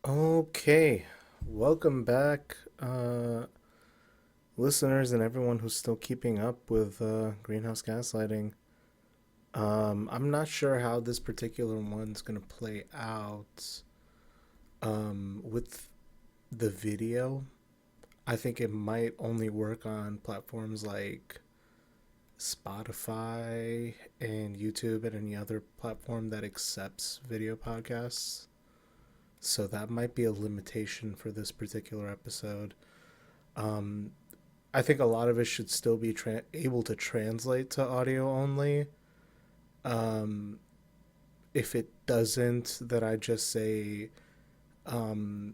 Okay, welcome back, listeners and everyone who's still keeping up with greenhouse gaslighting. I'm not sure how this particular one's gonna play out with the video. I think it might only work on platforms like Spotify and YouTube and any other platform that accepts video podcasts. So that might be a limitation for this particular episode. Um, I think a lot of it should still be able to translate to audio only. Um, if it doesn't, then I just say um,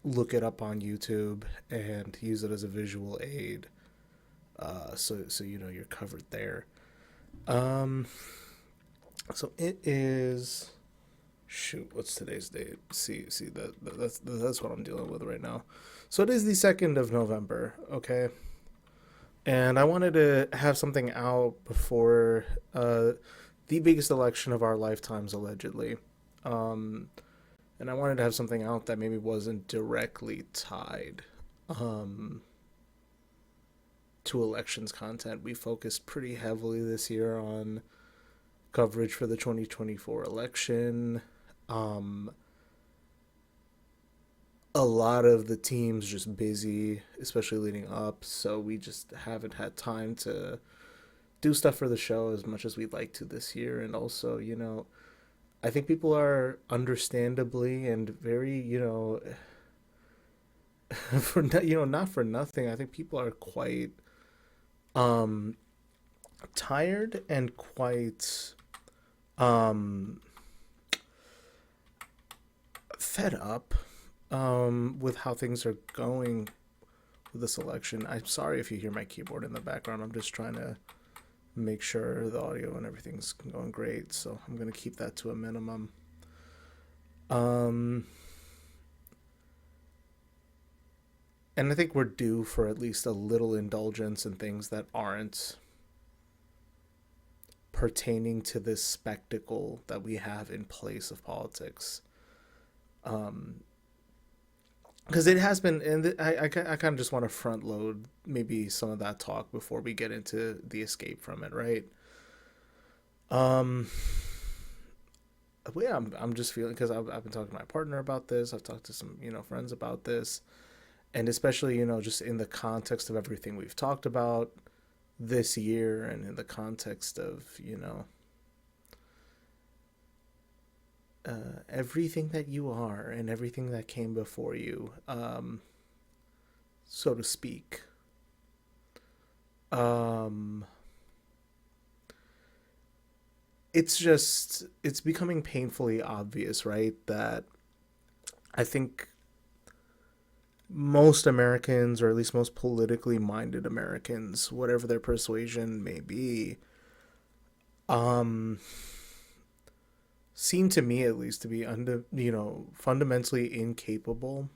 look it up on YouTube and use it as a visual aid. So you know you're covered there. Um, so it is. Shoot, what's today's date? See that's what I'm dealing with right now. So it is the 2nd of November. Okay, and I wanted to have something out before the biggest election of our lifetimes, allegedly. Um, and I wanted to have something out that maybe wasn't directly tied um, to elections content. We focused pretty heavily this year on coverage for the 2024 election. Um, a lot of the teams just busy, especially leading up, so we just haven't had time to do stuff for the show as much as we'd like to this year. And also, I think people are understandably and very, for not for nothing. I think people are quite um tired and quite um fed up with how things are going with this election. I'm sorry if you hear my keyboard in the background. I'm just trying to make sure the audio and everything's going great, so I'm going to keep that to a minimum. Um and I think we're due for at least a little indulgence in things that aren't pertaining to this spectacle that we have in place of politics. Um, because it has been, and I kind of just want to front load maybe some of that talk before we get into the escape from it, right? Um, yeah, I'm just feeling because I've been talking to my partner about this. I've talked to some friends about this, and especially just in the context of everything we've talked about this year, and in the context of everything that you are and everything that came before you, so to speak. Um, it's becoming painfully obvious, right? That I think most Americans, or at least most politically minded Americans, whatever their persuasion may be, um, seem to me at least to be fundamentally incapable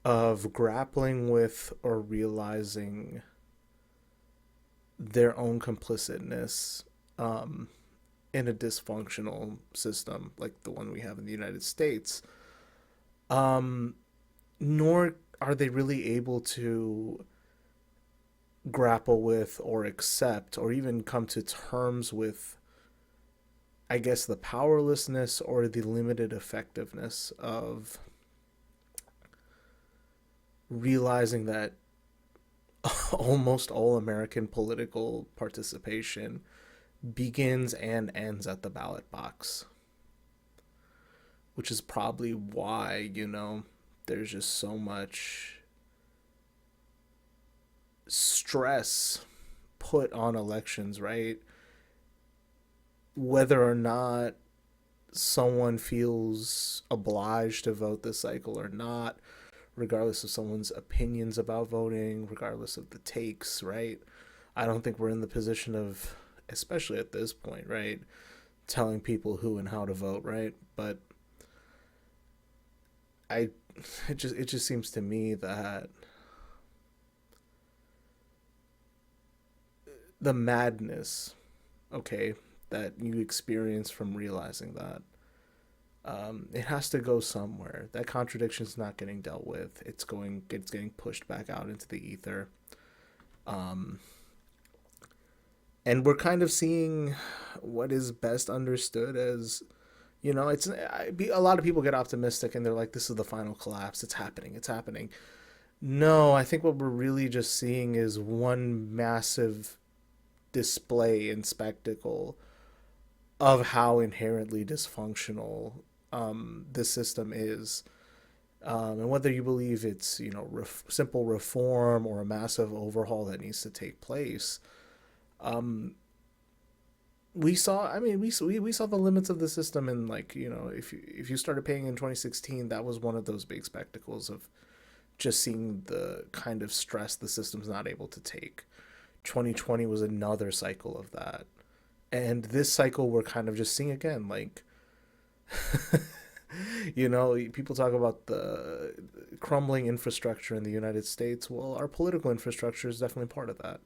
of grappling with or realizing their own complicitness um, in a dysfunctional system like the one we have in the United States. Um, Nor are they really able to grapple with or accept or even come to terms with, I guess, the powerlessness or the limited effectiveness of realizing that almost all American political participation begins and ends at the ballot box, which is probably why, there's just so much stress put on elections, right? Whether or not someone feels obliged to vote this cycle or not, regardless of someone's opinions about voting, regardless of the takes, right? I don't think we're in the position of, especially at this point, right, telling people who and how to vote, right? But I it just seems to me that the madness, okay, that you experience from realizing that It has to go somewhere. That contradiction's not getting dealt with. It's getting pushed back out into the ether. Um, and we're kind of seeing what is best understood as, a lot of people get optimistic and they're like, this is the final collapse. It's happening. It's happening. No, I think what we're really just seeing is one massive display and spectacle of how inherently dysfunctional this system is. And whether you believe it's, simple reform or a massive overhaul that needs to take place, um, we saw. I mean, we saw the limits of the system, and like, if you started paying in 2016, that was one of those big spectacles of just seeing the kind of stress the system's not able to take. 2020 was another cycle of that, and this cycle we're kind of just seeing again, like, people talk about the crumbling infrastructure in the United States. Well, our political infrastructure is definitely part of that,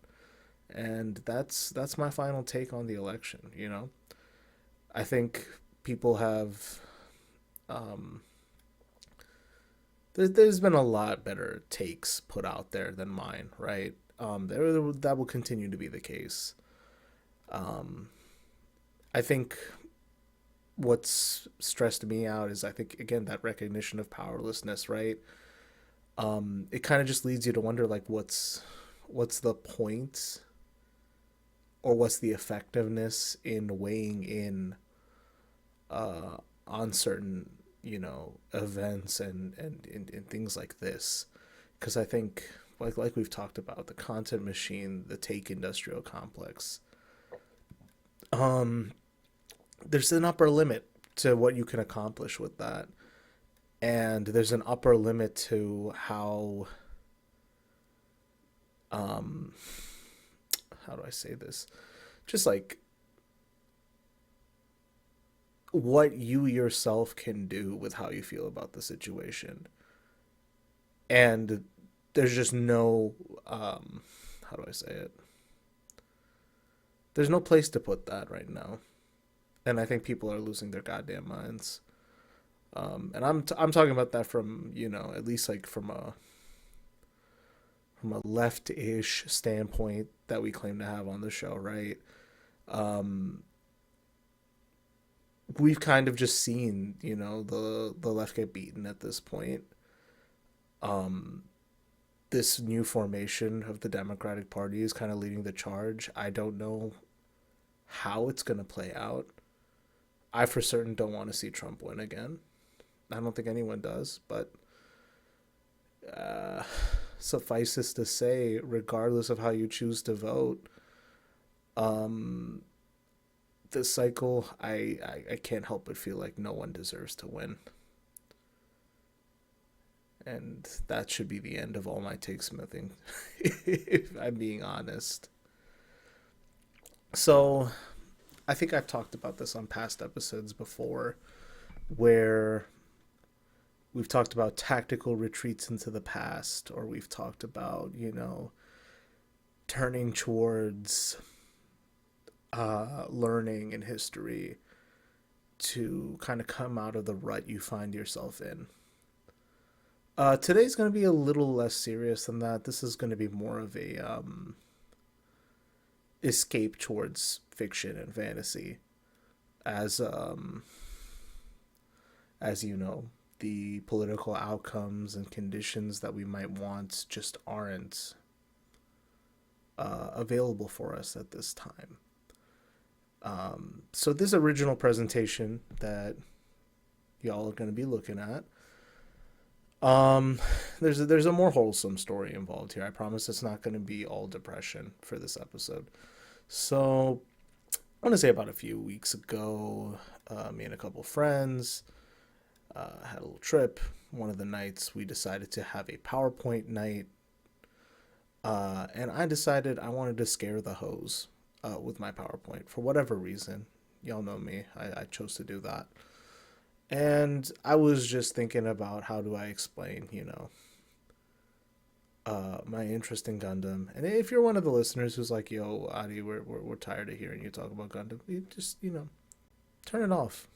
and that's my final take on the election. I think people have. Um, there's been a lot better takes put out there than mine, right? That will continue to be the case. Um, I think what's stressed me out is, I think, again, that recognition of powerlessness, right? It kind of just leads you to wonder, like, what's the point, or what's the effectiveness in weighing in on certain, events and things like this. Because I think, like we've talked about, the content machine, the take industrial complex, um there's an upper limit to what you can accomplish with that, and there's an upper limit to um how do I say this, just like what you yourself can do with how you feel about the situation. And there's just no, how do I say it, there's no place to put that right now. And I think people are losing their goddamn minds. And I'm talking about that from, at least like from a left-ish standpoint that we claim to have on the show, right? Um, we've kind of just seen, the left get beaten at this point. Um, this new formation of the Democratic Party is kind of leading the charge. I don't know how it's going to play out. I for certain don't want to see Trump win again. I don't think anyone does, but uh, suffices to say, regardless of how you choose to vote, um, this cycle, I can't help but feel like no one deserves to win. And that should be the end of all my take smithing, if I'm being honest. So, I think I've talked about this on past episodes before, where we've talked about tactical retreats into the past, or we've talked about, turning towards learning in history to kind of come out of the rut you find yourself in. Today's going to be a little less serious than that. This is going to be more of a escape towards fiction and fantasy, as the political outcomes and conditions that we might want just aren't available for us at this time. So this original presentation that y'all are going to be looking at, um, there's a more wholesome story involved here. I promise it's not going to be all depression for this episode. So I want to say about a few weeks ago, me and a couple friends had a little trip. One of the nights we decided to have a PowerPoint night, and I decided I wanted to scare the hoes with my PowerPoint for whatever reason. Y'all know me. I chose to do that. And I was just thinking about how do I explain, my interest in Gundam. And if you're one of the listeners who's like, yo, Adi, we're tired of hearing you talk about Gundam, you just, turn it off.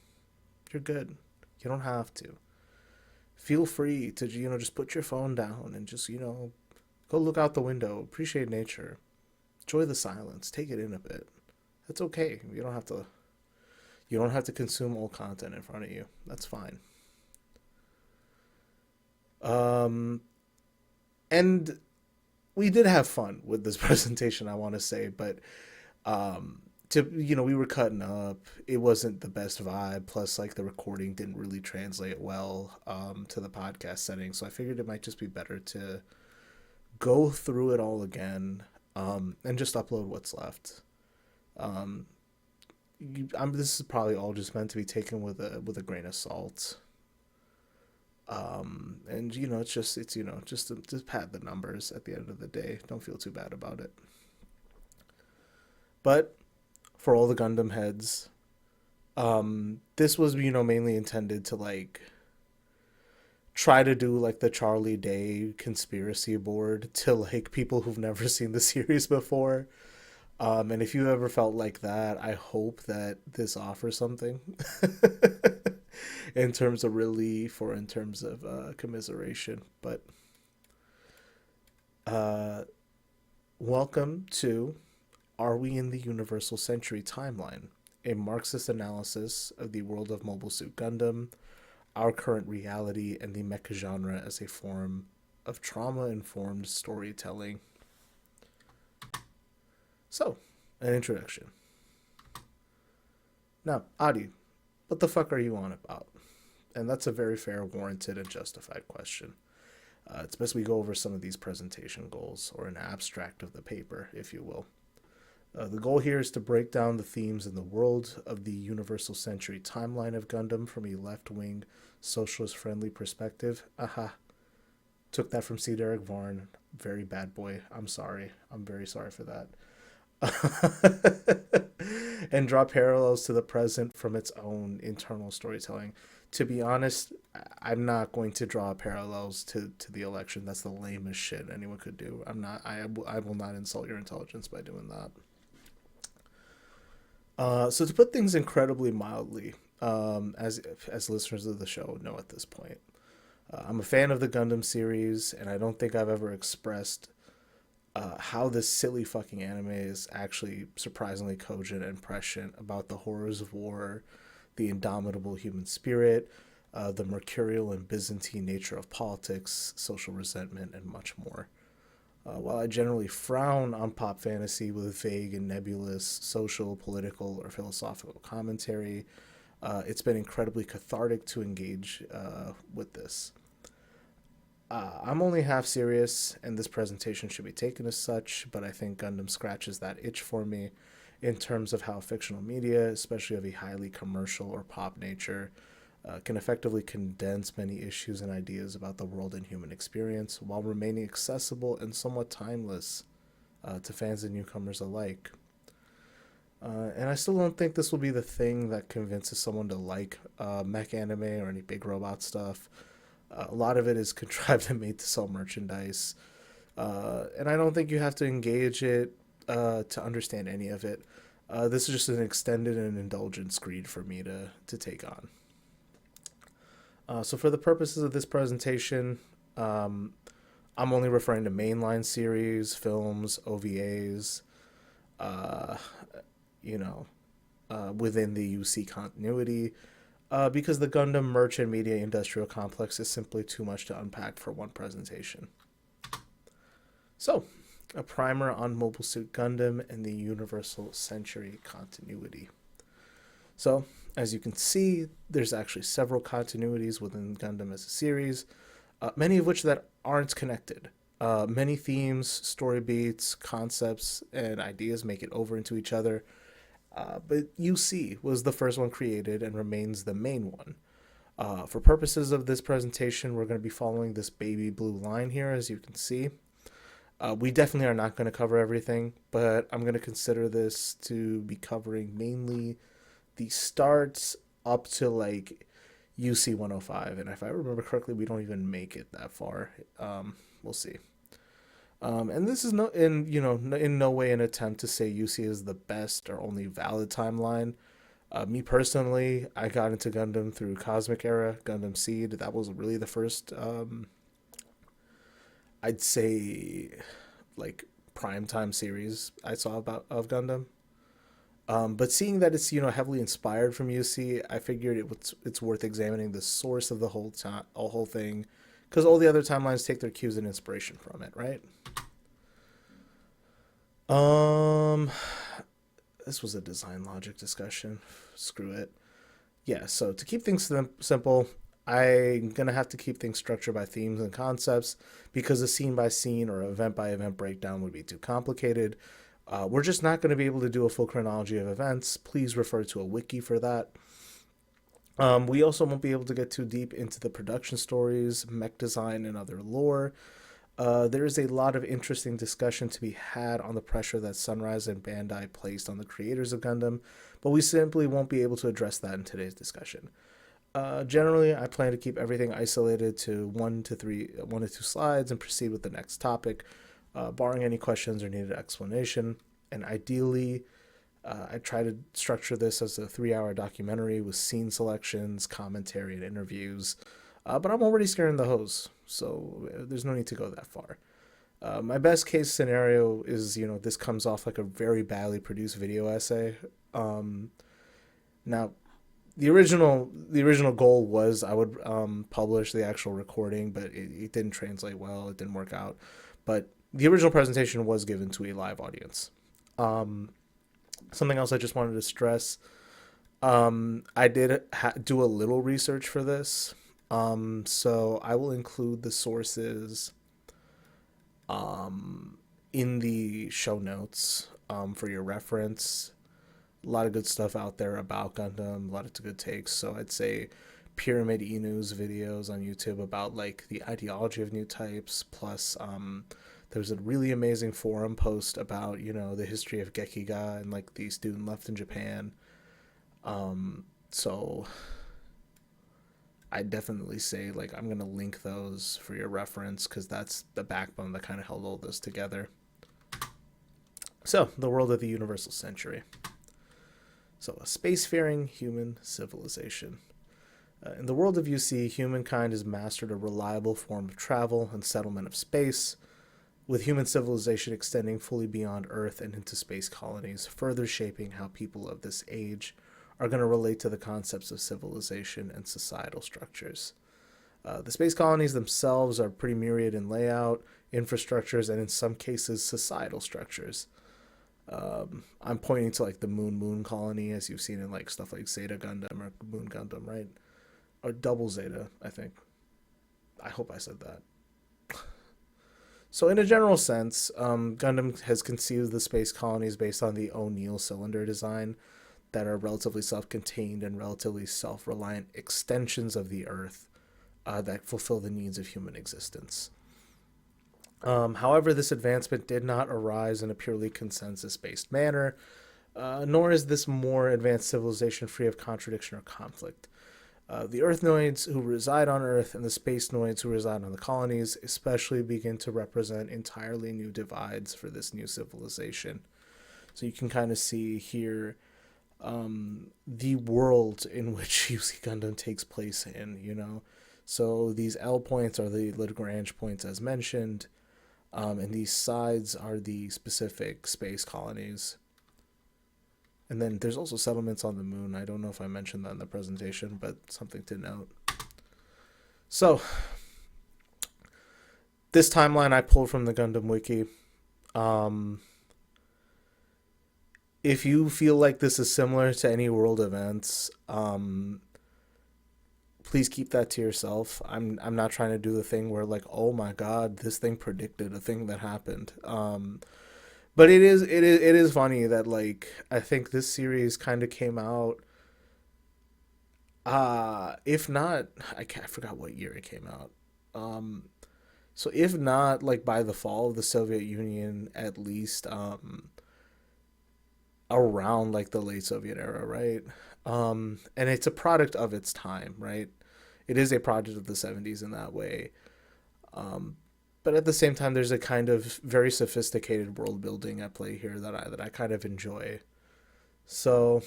You're good. You don't have to. Feel free to, just put your phone down and just, go look out the window, appreciate nature, enjoy the silence, take it in a bit. That's okay. You don't have to consume old content in front of you. That's fine. Um, and we did have fun with this presentation, I want to say, but we were cutting up. It wasn't the best vibe. Plus, like the recording didn't really translate well to the podcast setting. So I figured it might just be better to go through it all again and just upload what's left. Um, this is probably all just meant to be taken with a grain of salt. And just pad the numbers at the end of the day. Don't feel too bad about it. But for all the Gundam heads, this was mainly intended to like try to do like the Charlie Day conspiracy board to like people who've never seen the series before. And if you ever felt like that, I hope that this offers something in terms of relief or in terms of commiseration. But uh, welcome to Are We in the Universal Century Timeline? A Marxist analysis of the world of Mobile Suit Gundam, our current reality, and the mecha genre as a form of trauma-informed storytelling. So, an introduction. Now, Adi, what the fuck are you on about? And that's a very fair, warranted, and justified question. It's best we go over some of these presentation goals, or an abstract of the paper, if you will. The goal here is to break down the themes in the world of the Universal Century Timeline of Gundam from a left-wing, socialist-friendly perspective. Aha. Took that from C. Derek Varn. Very bad boy. I'm sorry. I'm very sorry for that. And draw parallels to the present from its own internal storytelling. To be honest, I'm not going to draw parallels to the election. That's the lamest shit anyone could do. I will not insult your intelligence by doing that. So to put things incredibly mildly, as listeners of the show know at this point, I'm a fan of the Gundam series, and I don't think I've ever expressed how this silly fucking anime is actually surprisingly cogent and prescient about the horrors of war, the indomitable human spirit, the mercurial and Byzantine nature of politics, social resentment, and much more. While I generally frown on pop fantasy with vague and nebulous social, political, or philosophical commentary, it's been incredibly cathartic to engage with this. I'm only half serious, and this presentation should be taken as such, but I think Gundam scratches that itch for me in terms of how fictional media, especially of a highly commercial or pop nature, can effectively condense many issues and ideas about the world and human experience while remaining accessible and somewhat timeless to fans and newcomers alike. And I still don't think this will be the thing that convinces someone to like mech anime or any big robot stuff. A lot of it is contrived and made to sell merchandise. And I don't think you have to engage it to understand any of it. This is just an extended and indulgent screed for me to take on. So for the purposes of this presentation, I'm only referring to mainline series, films, OVAs, uh, within the UC continuity, because the Gundam merch and media industrial complex is simply too much to unpack for one presentation. So, a primer on Mobile Suit Gundam and the Universal Century continuity. So, as you can see, there's actually several continuities within Gundam as a series, many of which that aren't connected. Many themes, story beats, concepts, and ideas make it over into each other, but UC was the first one created and remains the main one. For purposes of this presentation, we're going to be following this baby blue line here, as you can see. We definitely are not going to cover everything, but I'm going to consider this to be covering mainly the starts up to like UC 105, and if I remember correctly, we don't even make it that far. We'll see. And this is in no way an attempt to say UC is the best or only valid timeline. Me personally, I got into Gundam through Cosmic Era, Gundam Seed. That was really the first, I'd say, like primetime series I saw about of Gundam. But seeing that it's heavily inspired from UC, I figured it's worth examining the source of the whole thing, because all the other timelines take their cues and inspiration from it, right? Um, this was a design logic discussion. Screw it. Yeah. So to keep things simple, I'm gonna have to keep things structured by themes and concepts because a scene by scene or event by event breakdown would be too complicated. We're just not going to be able to do a full chronology of events. Please refer to a wiki for that. We also won't be able to get too deep into the production stories, mech design, and other lore. There is a lot of interesting discussion to be had on the pressure that Sunrise and Bandai placed on the creators of Gundam, but we simply won't be able to address that in today's discussion. Generally, I plan to keep everything isolated to 1 to 2 slides and proceed with the next topic, barring any questions or needed explanation. And ideally, I try to structure this as a 3-hour documentary with scene selections, commentary, and interviews. But I'm already scaring the hose, so there's no need to go that far. My best case scenario is, this comes off like a very badly produced video essay. Now, the original goal was I would publish the actual recording, but it didn't translate well. It didn't work out. But the original presentation was given to a live audience. Something else I just wanted to stress. I did do a little research for this. So I will include the sources in the show notes for your reference. A lot of good stuff out there about Gundam, a lot of good takes. So I'd say Pyramid Inu's videos on YouTube about like the ideology of new types, plus there's a really amazing forum post about the history of Gekiga and like the student left in Japan. So I definitely say like I'm gonna link those for your reference because that's the backbone that kind of held all this together. So the world of the Universal Century. So, a spacefaring human civilization. In the world of UC, humankind has mastered a reliable form of travel and settlement of space, with human civilization extending fully beyond Earth and into space colonies, further shaping how people of this age are going to relate to the concepts of civilization and societal structures. The space colonies themselves are pretty myriad in layout, infrastructures, and in some cases, societal structures. I'm pointing to like the Moon colony, as you've seen in like stuff like Zeta Gundam or Moon Gundam, right? Or Double Zeta, I think. I hope I said that. So, in a general sense, Gundam has conceived the space colonies based on the O'Neill cylinder design that are relatively self-contained and relatively self-reliant extensions of the Earth that fulfill the needs of human existence. However, this advancement did not arise in a purely consensus-based manner, nor is this more advanced civilization free of contradiction or conflict. The Earthnoids who reside on Earth and the Spacenoids who reside on the colonies especially begin to represent entirely new divides for this new civilization. So you can kind of see here the world in which UC Gundam takes place in. So these L points are the Lagrange points as mentioned, and these sides are the specific space colonies. And then there's also settlements on the moon. I don't know if I mentioned that in the presentation, but something to note. So, this timeline I pulled from the Gundam Wiki. If you feel like this is similar to any world events, please keep that to yourself. I'm not trying to do the thing where like, oh my god, this thing predicted a thing that happened. But it is funny that like I think this series kind of came out. If not, I forgot what year it came out. So if not like by the fall of the Soviet Union, at least around like the late Soviet era, right? And it's a product of its time, right? It is a product of the 70s in that way. But at the same time, there's a kind of very sophisticated world building at play here that I kind of enjoy. So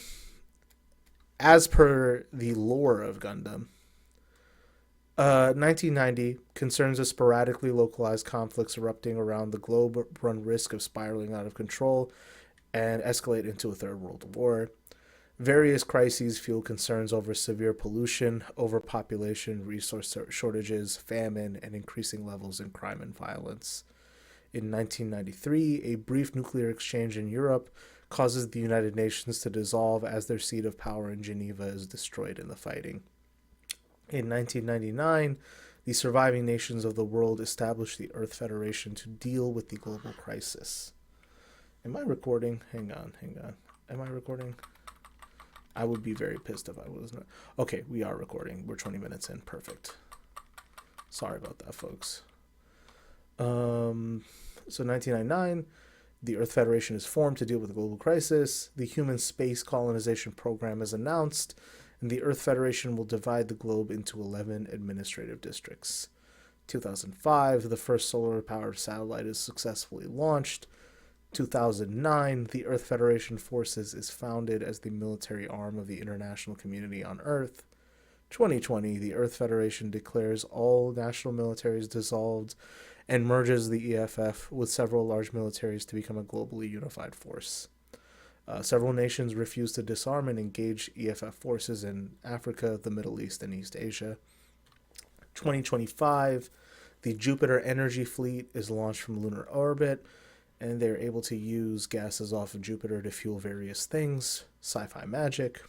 as per the lore of Gundam, 1990, concerns of sporadically localized conflicts erupting around the globe run risk of spiraling out of control and escalate into a third world war. Various crises fuel concerns over severe pollution, overpopulation, resource shortages, famine, and increasing levels in crime and violence. In 1993, a brief nuclear exchange in Europe causes the United Nations to dissolve as their seat of power in Geneva is destroyed in the fighting. In 1999, the surviving nations of the world established the Earth Federation to deal with the global crisis. Am I recording? Hang on. Am I recording? I would be very pissed if I wasn't. Okay, we are recording. We're 20 minutes in. Perfect. Sorry about that, folks. So 1999, the Earth Federation is formed to deal with the global crisis. The human space colonization program is announced, and the Earth Federation will divide the globe into 11 administrative districts. 2005, the first solar-powered satellite is successfully launched. 2009, the Earth Federation Forces is founded as the military arm of the international community on Earth. 2020, the Earth Federation declares all national militaries dissolved and merges the EFF with several large militaries to become a globally unified force. Several nations refuse to disarm and engage EFF forces in Africa, the Middle East, and East Asia. 2025, the Jupiter Energy Fleet is launched from lunar orbit, and they're able to use gases off of Jupiter to fuel various things. Sci-fi magic.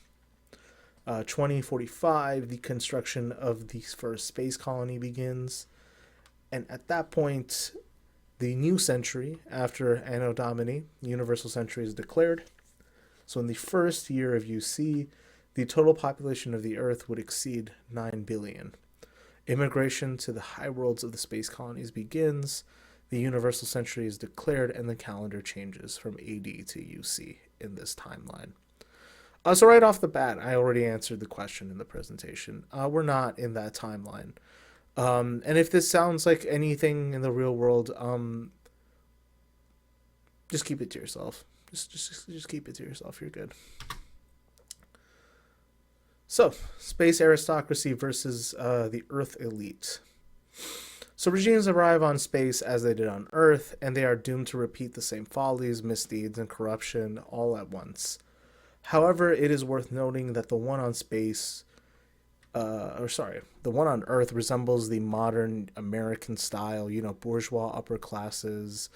2045, the construction of the first space colony begins. And at that point, the new century, after Anno Domini, Universal Century is declared. So in the first year of UC, the total population of the Earth would exceed 9 billion. Immigration to the high worlds of the space colonies begins. The Universal Century is declared, and the calendar changes from AD to UC in this timeline. So right off the bat, I already answered the question in the presentation. We're not in that timeline. And if this sounds like anything in the real world, just keep it to yourself. Just keep it to yourself. You're good. So, space aristocracy versus the Earth elite. So regimes arrive on space as they did on Earth, and they are doomed to repeat the same follies, misdeeds, and corruption all at once. However, it is worth noting that the one on Earth resembles the modern American style, bourgeois upper classes,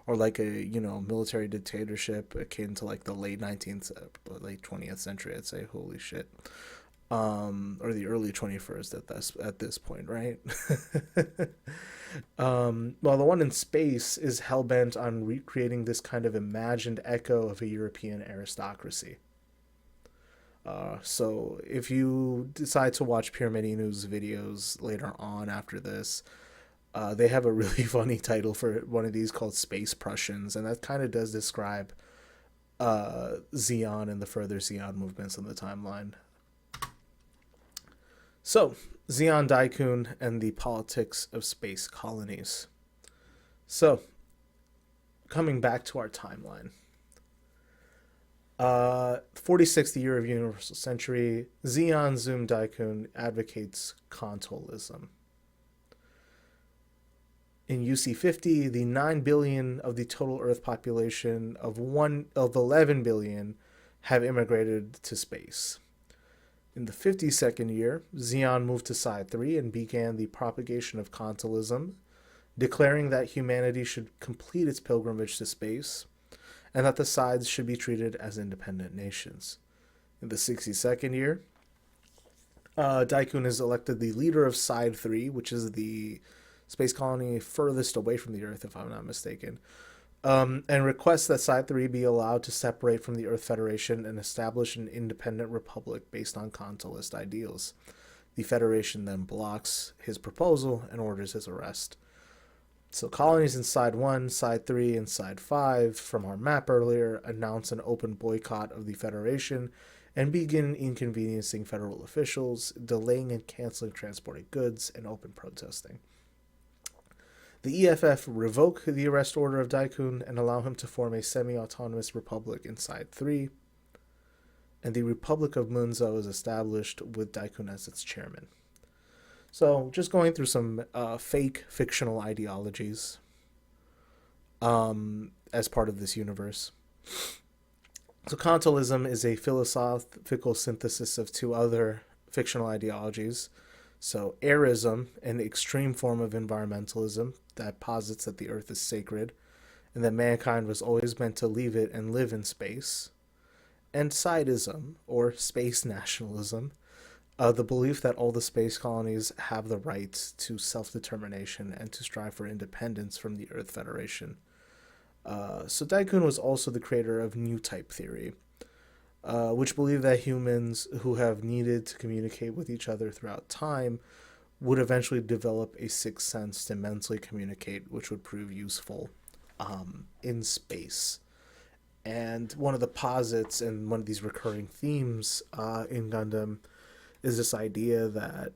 or like a, military dictatorship akin to like the late 20th century, I'd say. Holy shit. Or the early 21st at this point, right? Well, the one in space is hell-bent on recreating this kind of imagined echo of a European aristocracy. So if you decide to watch Pyramid Inu's videos later on after this, they have a really funny title for one of these called Space Prussians, and that kind of does describe Zeon and the further Zeon movements on the timeline. So, Zeon Daikun and the politics of space colonies. So, coming back to our timeline. 46th year of Universal Century, Zeon Zum Daikun advocates Kontolism. In UC 50, the 9 billion of the total Earth population of 11 billion have immigrated to space. In the 52nd year, Zeon moved to Side 3 and began the propagation of Kontolism, declaring that humanity should complete its pilgrimage to space, and that the sides should be treated as independent nations. In the 62nd year, Daikun is elected the leader of Side 3, which is the space colony furthest away from the Earth, if I'm not mistaken, and requests that Side 3 be allowed to separate from the Earth Federation and establish an independent republic based on Kontolist ideals. The Federation then blocks his proposal and orders his arrest. So colonies in Side 1, Side 3, and Side 5 from our map earlier announce an open boycott of the Federation and begin inconveniencing federal officials, delaying and canceling transported goods, and open protesting. The EFF revoke the arrest order of Daikun and allow him to form a semi-autonomous republic in Side 3. and the Republic of Munzo is established with Daikun as its chairman. So, just going through some fake fictional ideologies as part of this universe. So, Kantolism is a philosophical synthesis of two other fictional ideologies. So, Airism, an extreme form of environmentalism that posits that the Earth is sacred and that mankind was always meant to leave it and live in space. And Sideism, or space nationalism, the belief that all the space colonies have the right to self-determination and to strive for independence from the Earth Federation. So Daikun was also the creator of New Type theory, which believed that humans who have needed to communicate with each other throughout time would eventually develop a sixth sense to mentally communicate, which would prove useful in space. And one of the posits and one of these recurring themes in Gundam is this idea that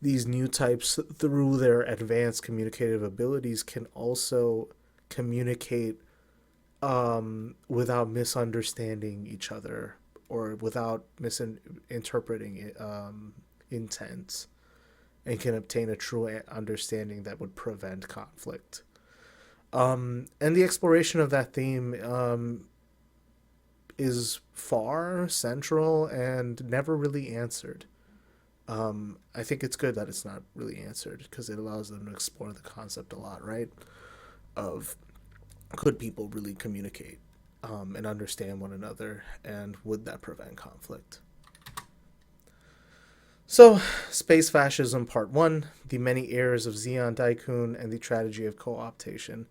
these new types, through their advanced communicative abilities, can also communicate without misunderstanding each other or without misinterpreting intent, and can obtain a true understanding that would prevent conflict. And the exploration of that theme is far central and never really answered. I think it's good that it's not really answered because it allows them to explore the concept a lot, right? Of could people really communicate and understand one another, and would that prevent conflict? So, Space Fascism Part 1, The Many Errors of Zeon Daikun and the Tragedy of Co-optation.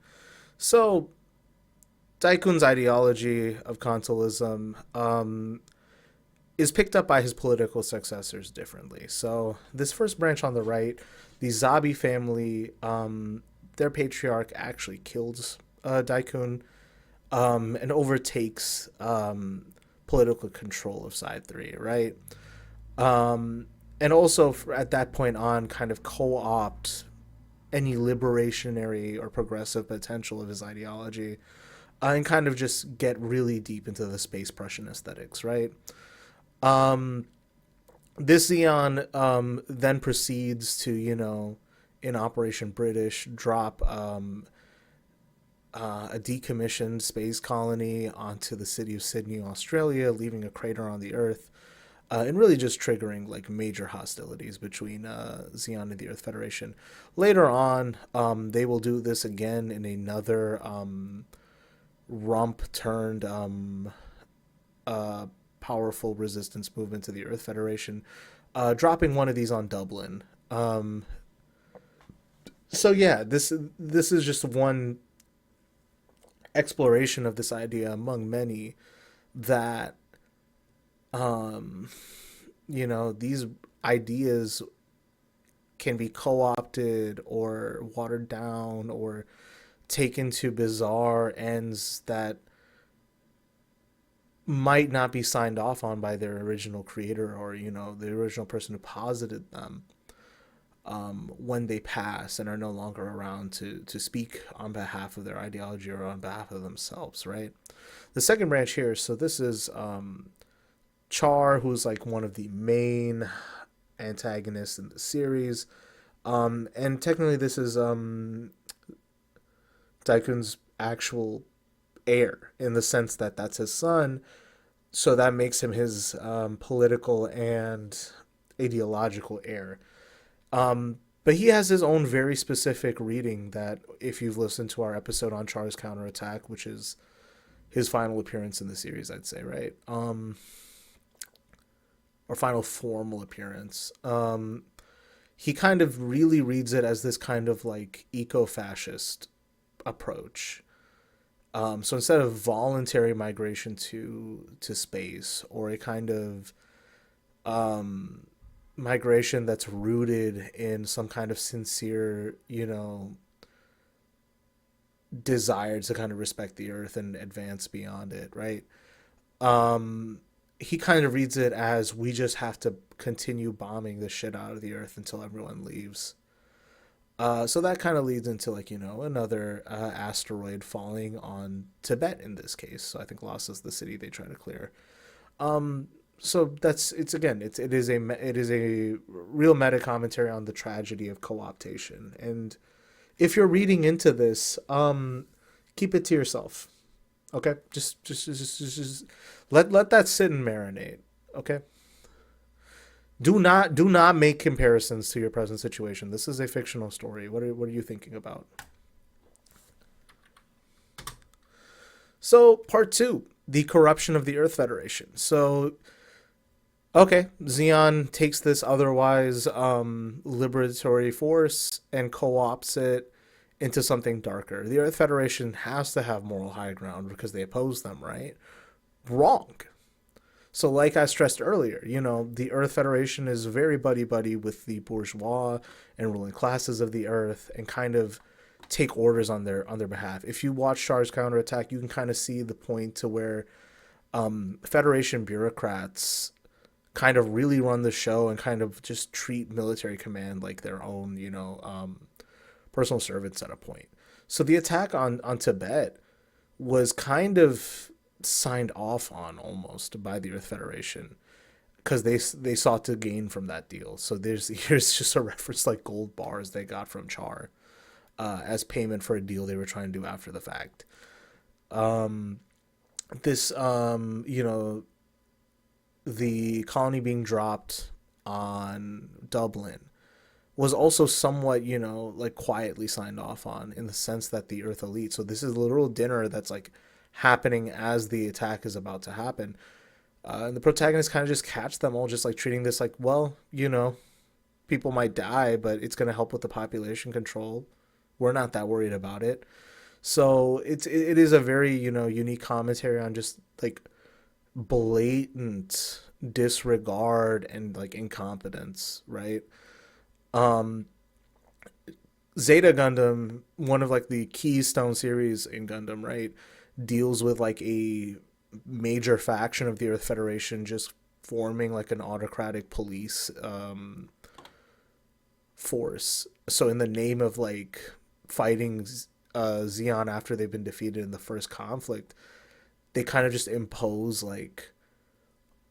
So, Daikun's ideology of Kantolism is picked up by his political successors differently. So, this first branch on the right, the Zabi family, their patriarch actually kills Daikun and overtakes political control of Side 3, right? And also, at that point on, kind of co-opt any liberationary or progressive potential of his ideology, and kind of just get really deep into the space Prussian aesthetics, right? This Zeon then proceeds to, in Operation British, drop a decommissioned space colony onto the city of Sydney, Australia, leaving a crater on the Earth, and really just triggering like major hostilities between Zeon and the Earth Federation. Later on, they will do this again in another rump turned powerful resistance movement to the Earth Federation, dropping one of these on Dublin. So yeah, this is just one exploration of this idea among many that these ideas can be co-opted or watered down or taken to bizarre ends that might not be signed off on by their original creator or the original person who posited them when they pass and are no longer around to speak on behalf of their ideology or on behalf of themselves, right? The second branch here, so this is Char, who's like one of the main antagonists in the series, and technically this is Daikun's actual heir in the sense that that's his son, so that makes him his political and ideological heir. But he has his own very specific reading that, if you've listened to our episode on Char's Counterattack, which is his final appearance in the series, I'd say, right? Or final formal appearance. He kind of really reads it as this kind of like eco-fascist approach. So instead of voluntary migration to space, or a kind of migration that's rooted in some kind of sincere, desire to kind of respect the Earth and advance beyond it, right? He kind of reads it as we just have to continue bombing the shit out of the Earth until everyone leaves. So that kind of leads into another asteroid falling on Tibet in this case. So I think Lhasa is the city they try to clear. So that's it's again it is a real meta commentary on the tragedy of co-optation. And if you're reading into this, keep it to yourself. Okay, just let that sit and marinate. Okay, do not make comparisons to your present situation. This is a fictional story. What are you thinking about? So part two, the corruption of the Earth Federation. So okay, Xeon takes this otherwise liberatory force and co-opts it into something darker. The Earth Federation has to have moral high ground because they oppose them, right? Wrong. So, like I stressed earlier, the Earth Federation is very buddy buddy with the bourgeois and ruling classes of the Earth, and kind of take orders on their behalf. If you watch Char's counterattack, you can kind of see the point to where Federation bureaucrats kind of really run the show and kind of just treat military command like their own, personal servants at a point. So the attack on Tibet was kind of signed off on almost by the Earth Federation because they sought to gain from that deal. So here's just a reference like gold bars they got from Char as payment for a deal they were trying to do after the fact. This the colony being dropped on Dublin was also somewhat, like quietly signed off on in the sense that the Earth Elite. So this is a literal dinner that's like happening as the attack is about to happen. And the protagonists kind of just catch them all just like treating this like, well, people might die, but it's going to help with the population control. We're not that worried about it. So it is a very, unique commentary on just like blatant disregard and like incompetence, right? Um, Zeta Gundam, one of like the keystone series in Gundam, right, deals with like a major faction of the Earth Federation just forming like an autocratic police force. So in the name of like fighting Xeon after they've been defeated in the first conflict, they kind of just impose like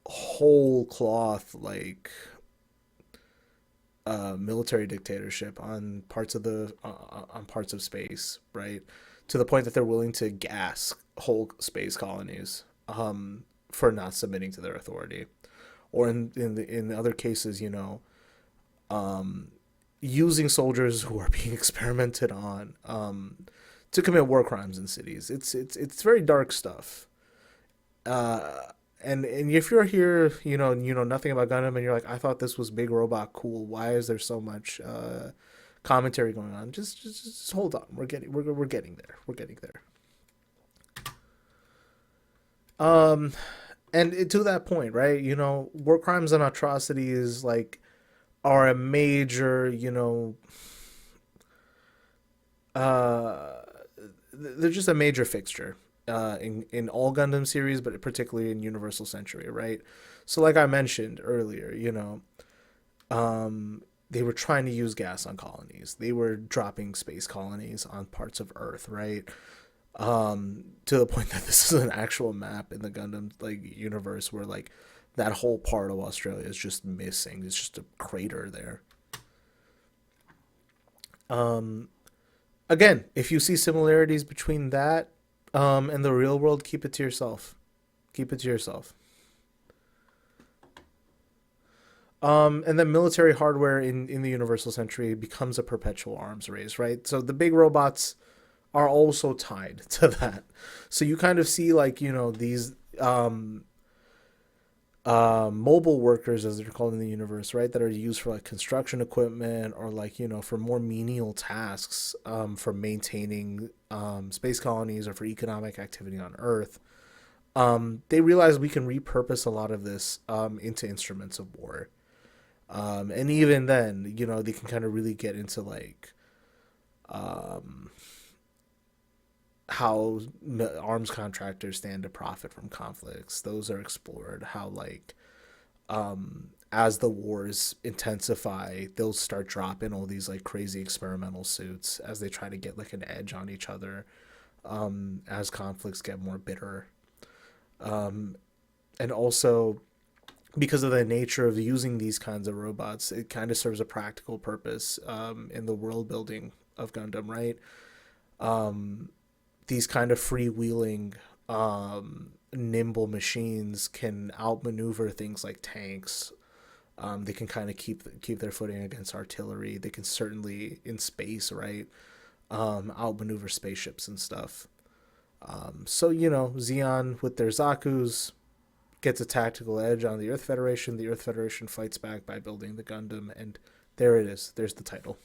whole cloth like military dictatorship on parts of the on parts of space, right? To the point that they're willing to gas whole space colonies for not submitting to their authority, or in other cases, using soldiers who are being experimented on to commit war crimes in cities. It's very dark stuff. Uh, and if you're here, you know nothing about Gundam, and you're like, I thought this was Big Robot cool. Why is there so much commentary going on? Just hold on. We're getting there. We're getting there. Um, to that point, right? War crimes and atrocities like are a major, uh, they're just a major fixture in all Gundam series, but particularly in Universal Century, right? So, like I mentioned earlier, they were trying to use gas on colonies. They were dropping space colonies on parts of Earth, right? To the point that this is an actual map in the Gundam like universe where like that whole part of Australia is just missing. It's just a crater there. Um, Again, if you see similarities between that and the real world, keep it to yourself. Keep it to yourself. And then military hardware in the Universal Century becomes a perpetual arms race, right? So the big robots are also tied to that. So you kind of see like these mobile workers, as they're called in the universe, right, that are used for like construction equipment or like for more menial tasks for maintaining space colonies or for economic activity on Earth. They realize we can repurpose a lot of this into instruments of war. And even then, they can kind of really get into like um, how arms contractors stand to profit from conflicts. Those are explored. How like as the wars intensify, they'll start dropping all these like crazy experimental suits as they try to get like an edge on each other as conflicts get more bitter. Um, and also because of the nature of using these kinds of robots, it kind of serves a practical purpose in the world building of Gundam, right? Um, these kind of freewheeling, nimble machines can outmaneuver things like tanks. They can kind of keep their footing against artillery. They can certainly in space, right? Outmaneuver spaceships and stuff. So Xeon with their Zaku's gets a tactical edge on the Earth Federation. The Earth Federation fights back by building the Gundam, and there it is. There's the title.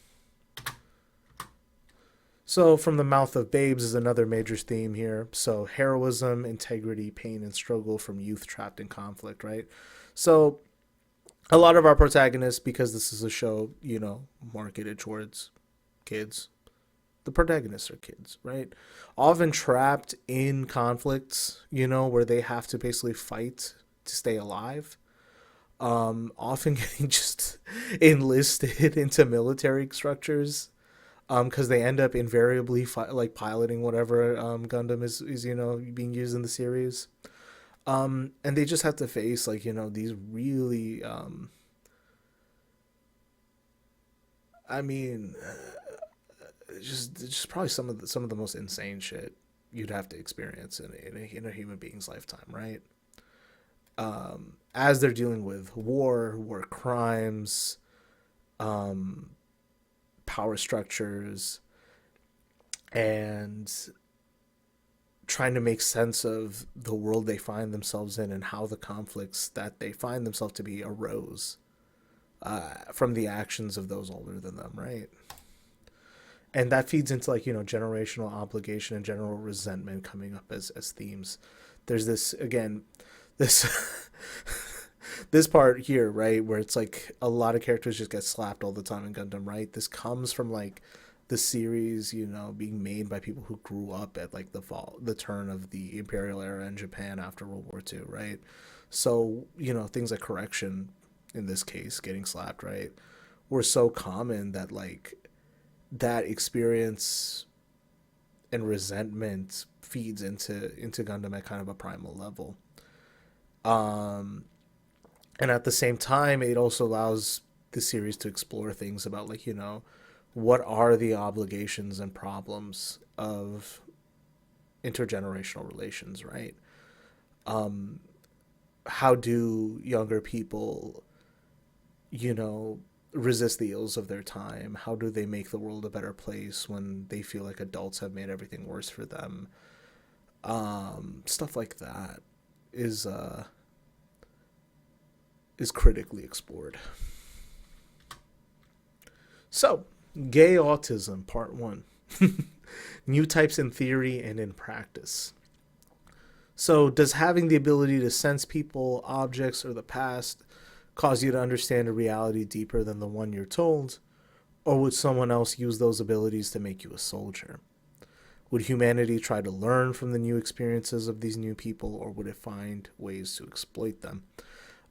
So, from the mouth of babes is another major theme here. So, heroism, integrity, pain, and struggle from youth trapped in conflict, right? So, a lot of our protagonists, because this is a show, marketed towards kids, the protagonists are kids, right? Often trapped in conflicts, where they have to basically fight to stay alive. Often getting just enlisted into military structures, because they end up invariably like piloting whatever Gundam is being used in the series. And they just have to face like these really I mean just probably some of the most insane shit you'd have to experience in a human being's lifetime, right? As they're dealing with war crimes, um, power structures, and trying to make sense of the world they find themselves in and how the conflicts that they find themselves to be arose from the actions of those older than them, right? And that feeds into like generational obligation and general resentment coming up as themes. There's this again, this this part here, right, where it's like a lot of characters just get slapped all the time in Gundam, right? This comes from like the series, being made by people who grew up at like the turn of the Imperial era in Japan after World War II, right? So, things like correction, in this case, getting slapped, right, were so common that like that experience and resentment feeds into Gundam at kind of a primal level. Um, and at the same time, it also allows the series to explore things about like what are the obligations and problems of intergenerational relations, right? Um, how do younger people, you know, resist the ills of their time? How do they make the world a better place when they feel like adults have made everything worse for them? Stuff like that is uh, is critically explored. So, gay autism, part one. New types in theory and in practice. So, does having the ability to sense people, objects, or the past cause you to understand a reality deeper than the one you're told? Or would someone else use those abilities to make you a soldier? Would humanity try to learn from the new experiences of these new people, or would it find ways to exploit them?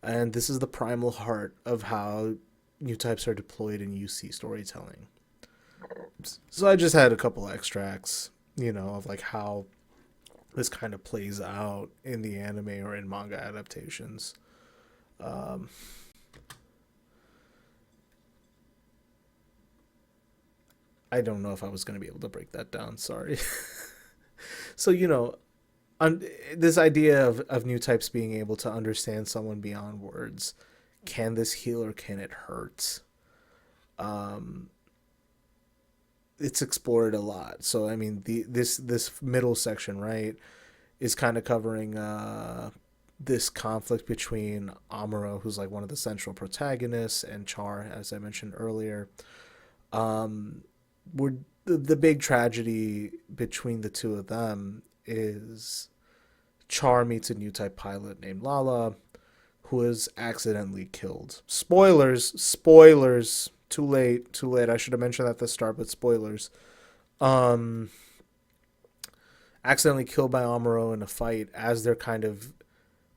And this is the primal heart of how new types are deployed in UC storytelling. So I just had a couple extracts, of like how this kind of plays out in the anime or in manga adaptations. Um, I don't know if I was going to be able to break that down. Sorry. So, un- this idea of new types being able to understand someone beyond words, can this heal or can it hurt? Um, it's explored a lot. So, I mean, this middle section, right, is kind of covering this conflict between Amuro, who's like one of the central protagonists, and Char, as I mentioned earlier. Um, we're, the big tragedy between the two of them is Char meets a new type pilot named Lala, who is accidentally killed. Spoilers, spoilers. Too late, too late. I should have mentioned that at the start, but spoilers. Um, Accidentally killed by Amuro in a fight as they're kind of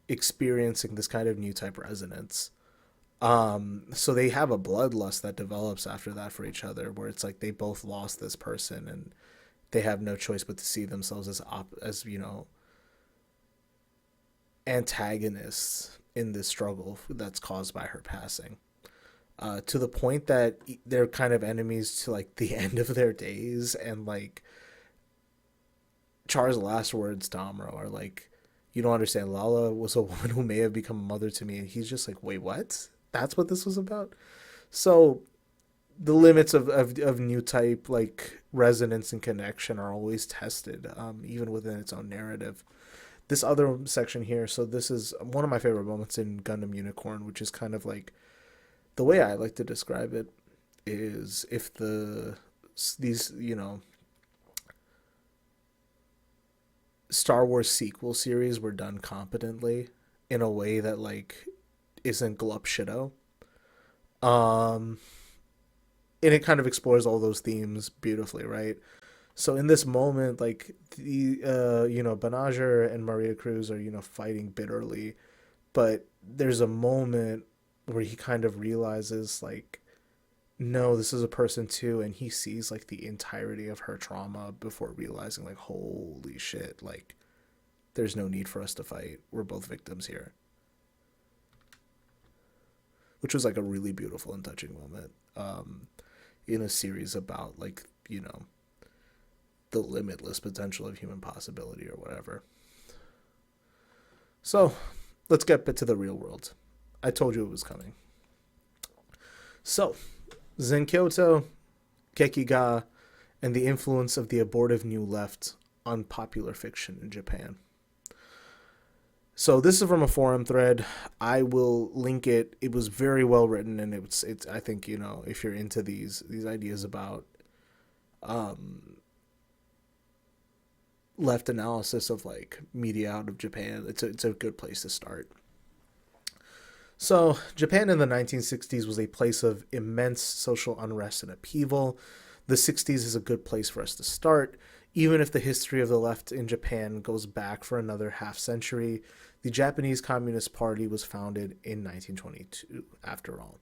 experiencing this kind of new type resonance. So they have a bloodlust that develops after that for each other, where it's like they both lost this person and they have no choice but to see themselves as antagonists in this struggle that's caused by her passing. To the point that they're kind of enemies to like the end of their days, and like Char's last words to Amuro are like, "You don't understand. Lala was a woman who may have become a mother to me," and he's just like, "Wait, what? That's what this was about?" So the limits of new type like resonance and connection are always tested, even within its own narrative. This other section here, so this is one of my favorite moments in Gundam Unicorn, which is kind of like the way I like to describe it is if these Star Wars sequel series were done competently in a way that like isn't glup shido. Um and it kind of explores all those themes beautifully, right? So in this moment, like the Benager and Maria Cruz are fighting bitterly, but there's a moment where he kind of realizes like, no, this is a person too, and he sees like the entirety of her trauma before realizing like, holy shit, like there's no need for us to fight. We're both victims here, which was like a really beautiful and touching moment in a series about like the limitless potential of human possibility or whatever. So let's get to the real world. I told you it was coming. So, Zenkyoto, Gekiga, and the influence of the abortive New Left on popular fiction in Japan. So this is from a forum thread. I will link it. It was very well written, and it's I think if you're into these ideas about left analysis of like media out of Japan, it's a good place to start. So, Japan in the 1960s was a place of immense social unrest and upheaval. The 60s is a good place for us to start. Even if the history of the left in Japan goes back for another half century, the Japanese Communist Party was founded in 1922, after all.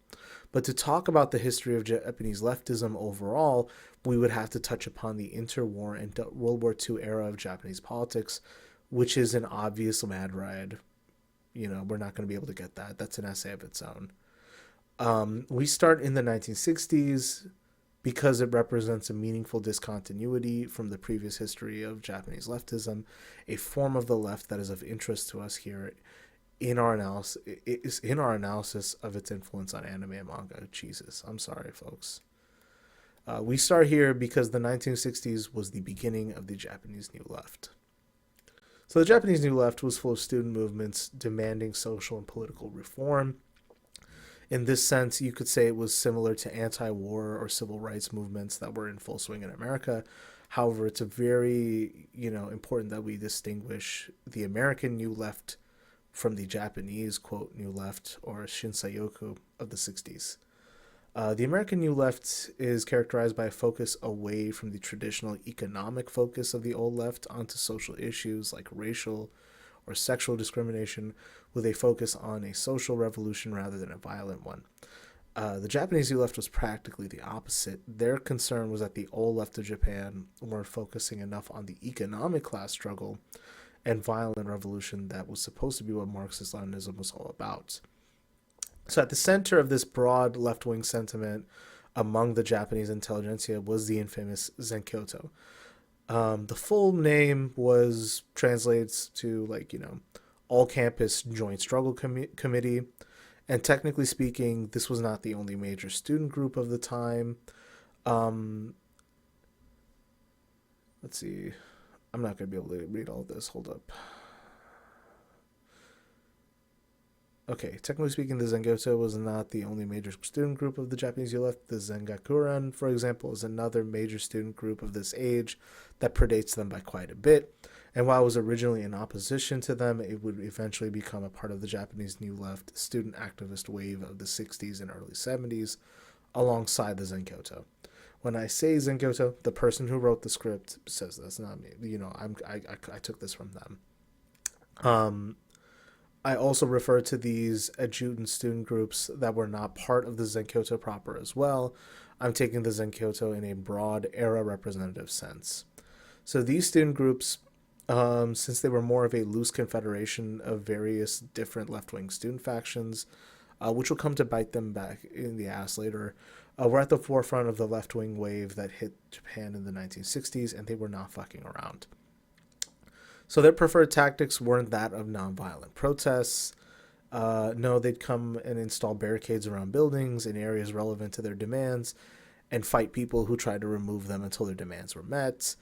But to talk about the history of Japanese leftism overall, we would have to touch upon the interwar and World War II era of Japanese politics, which is an obvious mad ride. We're not going to be able to get that. That's an essay of its own. We start in the 1960s because it represents a meaningful discontinuity from the previous history of Japanese leftism, a form of the left that is of interest to us here in our analysis of its influence on anime and manga. Jesus, I'm sorry, folks. We start here because the 1960s was the beginning of the Japanese New Left. So the Japanese New Left was full of student movements demanding social and political reform. In this sense, you could say it was similar to anti-war or civil rights movements that were in full swing in America. However, it's a very, important that we distinguish the American New Left from the Japanese, quote, New Left, or Shinsayoku of the 60s. The American New Left is characterized by a focus away from the traditional economic focus of the old left onto social issues like racial or sexual discrimination, with a focus on a social revolution rather than a violent one. The Japanese New Left was practically the opposite. Their concern was that the old left of Japan weren't focusing enough on the economic class struggle and violent revolution that was supposed to be what Marxist-Leninism was all about. So at the center of this broad left-wing sentiment among the Japanese intelligentsia was the infamous Zenkyoto. The full name translates to All Campus Joint Struggle Committee. And technically speaking, this was not the only major student group of the time. Let's see. I'm not going to be able to read all of this. Hold up. Okay, technically speaking, the Zenkyoto was not the only major student group of the Japanese New Left. The Zengakuren, for example, is another major student group of this age that predates them by quite a bit. And while it was originally in opposition to them, it would eventually become a part of the Japanese New Left student activist wave of the 60s and early 70s, alongside the Zenkyoto. When I say Zenkyoto, the person who wrote the script says that's not me. I took this from them. I also refer to these adjutant student groups that were not part of the Zenkyoto proper as well. I'm taking the Zenkyoto in a broad era representative sense. So these student groups since they were more of a loose confederation of various different left-wing student factions, which will come to bite them back in the ass later. We're at the forefront of the left-wing wave that hit Japan in the 1960s, and they were not fucking around. So their preferred tactics weren't that of nonviolent protests. No, they'd come and install barricades around buildings in areas relevant to their demands and fight people who tried to remove them until their demands were met.